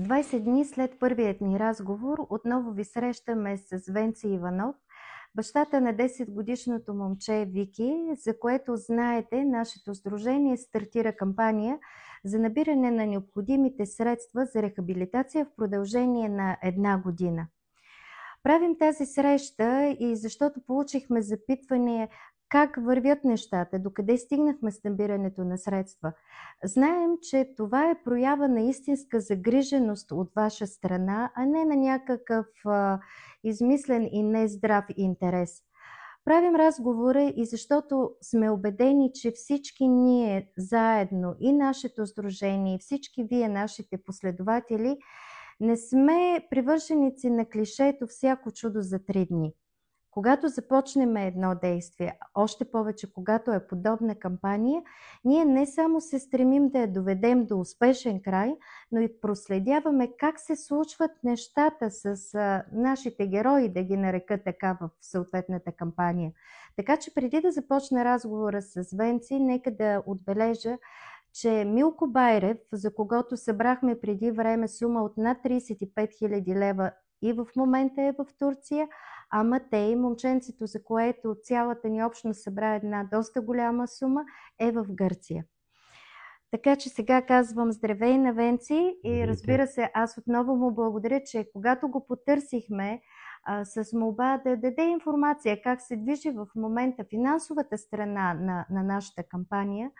20 дни след първият ни разговор отново ви срещаме с Венци Иванов, бащата на 10-годишното момче Вики, за което знаете, нашето сдружение стартира кампания за набиране на необходимите средства за рехабилитация в продължение на 1 година. Правим тази среща и защото получихме запитване как вървят нещата, докъде стигнахме с набирането на средства. Знаем, че това е проява на истинска загриженост от ваша страна, а не на някакъв измислен и нездрав интерес. Правим разговора и защото сме убедени, че всички ние заедно и нашето сдружение, и всички вие, нашите последователи, не сме привърженици на клишето всяко чудо за 3 дни. Когато започнем едно действие, още повече когато е подобна кампания, ние не само се стремим да я доведем до успешен край, но и проследяваме как се случват нещата с нашите герои, да ги нарека така, в съответната кампания. Така че преди да започна разговора с Венци, нека да отбележа, че Милко Байрев, за когото събрахме преди време сума от над 35 000 лева и в момента е в Турция, а Матей, момченцето, за което цялата ни общност събра една доста голяма сума, е в Гърция. Така че сега казвам здравей на Венци и разбира се, аз отново му благодаря, че когато го потърсихме с молба да даде информация как се движи в момента финансовата страна на нашата кампания,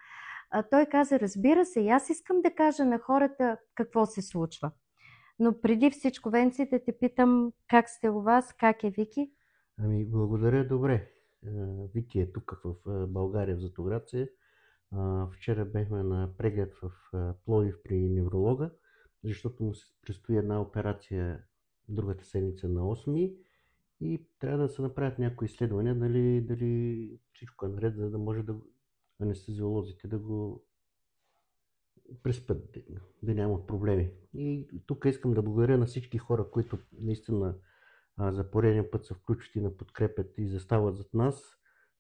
той каза, разбира се, и аз искам да кажа на хората какво се случва. Но преди всичко, Венци, да те питам как сте у вас, как е Вики? Ами, благодаря, добре. Вики е тук в България, в Златоград. Вчера бехме на преглед в Пловдив при невролога, защото му се предстои една операция другата седмица на 8 и трябва да се направят някои изследвания, дали всичко е наред, за да може анестезиолозите да го преспят, да нямат проблеми. И тук искам да благодаря на всички хора, които наистина за пореден път се включват и на подкрепят и застават зад нас,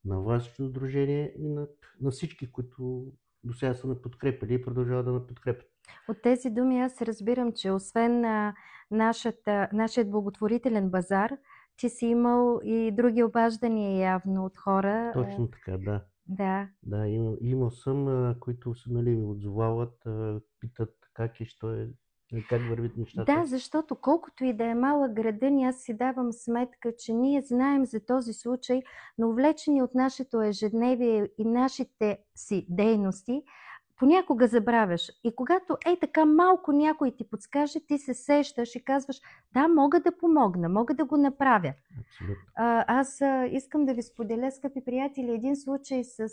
на вашето сдружение и на всички, които до сега са ме подкрепили и продължават да ме подкрепят. От тези думи аз разбирам, че освен на нашият благотворителен базар, ти си имал и други обаждания явно от хора. Точно така, да. Да. Да, имал съм, които се ми отзовават, питат как е, що е, как вървят нещата. Да, защото колкото и да е малък града ни, аз си давам сметка, че ние знаем за този случай, но увлечени от нашето ежедневие и нашите си дейности, понякога забравяш. И когато така малко някой ти подскаже, ти се сещаш и казваш, да, мога да помогна, мога да го направя. Абсолютно. Аз искам да ви споделя, скъпи приятели, един случай с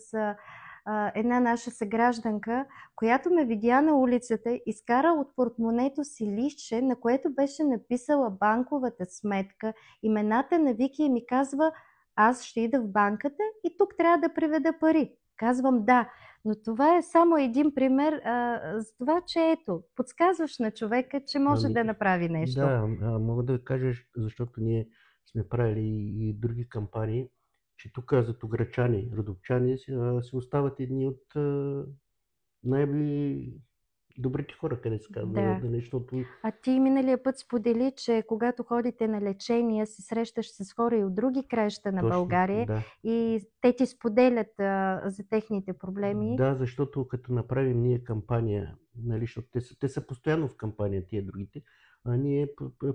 една наша съгражданка, която ме видя на улицата, изкара от портмонето си листче, на което беше написала банковата сметка, имената на Вики, и ми казва, аз ще ида в банката и тук трябва да преведа пари. Казвам да, но това е само един пример за това, че ето, подсказваш на човека, че може да направи нещо. Да, мога да кажа, защото ние сме правили и други кампании, че тук златограчани, родопчани си остават едни от най-добрите хора, къде се казва, Да. защото... А ти миналия път сподели, че когато ходите на лечение, се срещаш с хора и от други краища на Точно, България, да. и те ти споделят за техните проблеми. Да, защото като направим ние кампания, защото те са постоянно в кампания, тия другите, а ние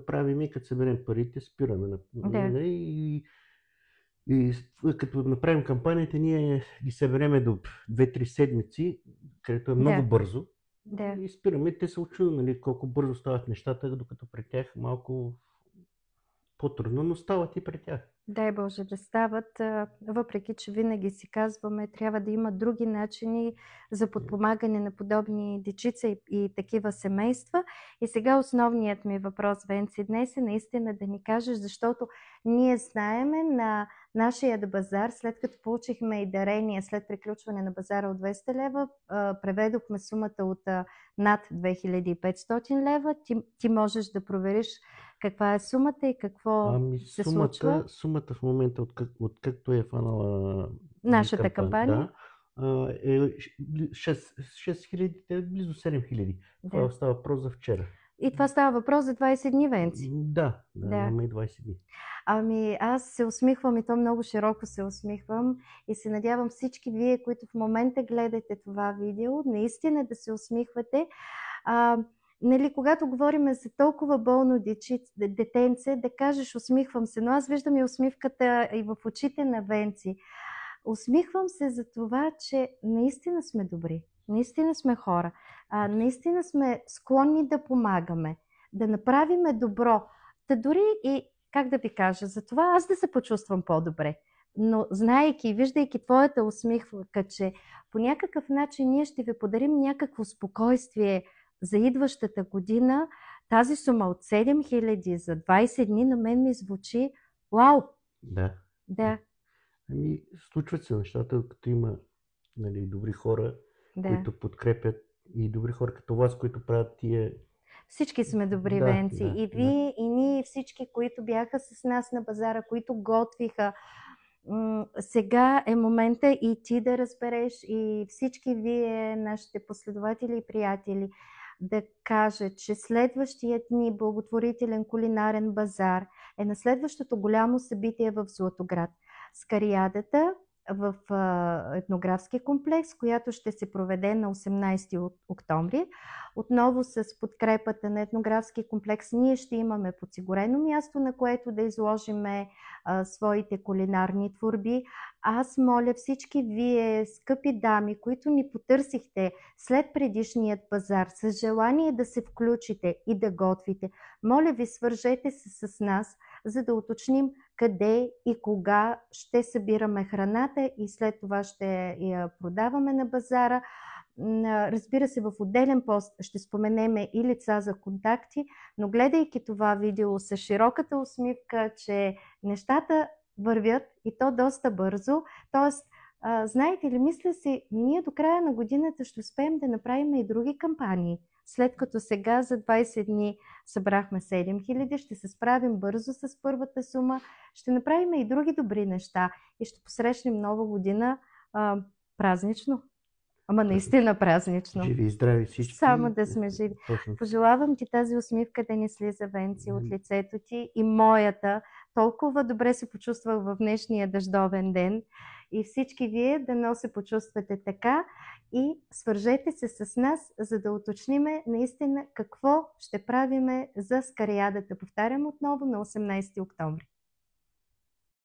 правим и като съберем парите, спираме. Да. И като направим кампанията, ние ги събереме до 2-3 седмици, където е много бързо. Да. И спираме. Те се очудват, колко бързо стават нещата, докато при тях малко по-трудно, но стават и при тях. Дай Боже да стават, въпреки че винаги си казваме, трябва да има други начини за подпомагане на подобни дечица и такива семейства. И сега основният ми въпрос, Венци, днес е наистина да ни кажеш, защото ние знаеме на нашия базар, след като получихме и дарение след приключване на базара от 200 лева, преведохме сумата от над 2500 лева. Ти можеш да провериш каква е сумата и какво се случва? Сумата в момента, откакто е фанала нашата кампания, е 6 000, близо 7 000. Това става въпрос за вчера. И това става въпрос за 20 дни, Венци. Да, Да. няма и 20 дни. Ами аз се усмихвам и то много широко се усмихвам и се надявам всички вие, които в момента гледате това видео, наистина да се усмихвате. Нали, когато говорим за толкова болно детенце, да кажеш усмихвам се, но аз виждам и усмивката и в очите на Венци. Усмихвам се за това, че наистина сме добри, наистина сме хора, наистина сме склонни да помагаме, да направиме добро. Та дори и, как да ви кажа, за това аз да се почувствам по-добре. Но знаейки, виждайки твоята усмивка, че по някакъв начин ние ще ви подарим някакво спокойствие за идващата година, тази сума от 7000 за 20 дни на мен ми звучи вау! Да. Да. Ами, случват се нещата, като има, нали, добри хора, Да. които подкрепят, и добри хора като вас, които правят тия... Всички сме добри, Да, Венци. да, И вие, и ние, и всички, които бяха с нас на базара, които готвиха. Сега е момента и ти да разбереш, и всички вие, нашите последователи и приятели, да кажат, че следващият ни благотворителен кулинарен базар е на следващото голямо събитие в Златоград. Скариадата в етнографски комплекс, която ще се проведе на 18 октомври. Отново с подкрепата на етнографски комплекс ние ще имаме подсигурено място, на което да изложиме своите кулинарни творби. Аз моля всички вие, скъпи дами, които ни потърсихте след предишният пазар, с желание да се включите и да готвите, моля ви, свържете се с нас, за да уточним къде и кога ще събираме храната и след това ще я продаваме на базара. Разбира се, в отделен пост ще споменеме и лица за контакти, но гледайки това видео с широката усмивка, че нещата вървят и то доста бързо, т.е. знаете ли, мисля си, ние до края на годината ще успеем да направим и други кампании. След като сега за 20 дни събрахме 7000, ще се справим бързо с първата сума, ще направим и други добри неща и ще посрещнем нова година празнично. Ама наистина празнично. Живи и здрави всички. Само да сме живи. Точно. Пожелавам ти тази усмивка да не слиза, Венци, от лицето ти и моята. Толкова добре се почувствах в днешния дъждовен ден. И всички вие дано се почувствате така и свържете се с нас, за да уточниме наистина какво ще правиме за скариадата. Повтарям отново на 18 октомври.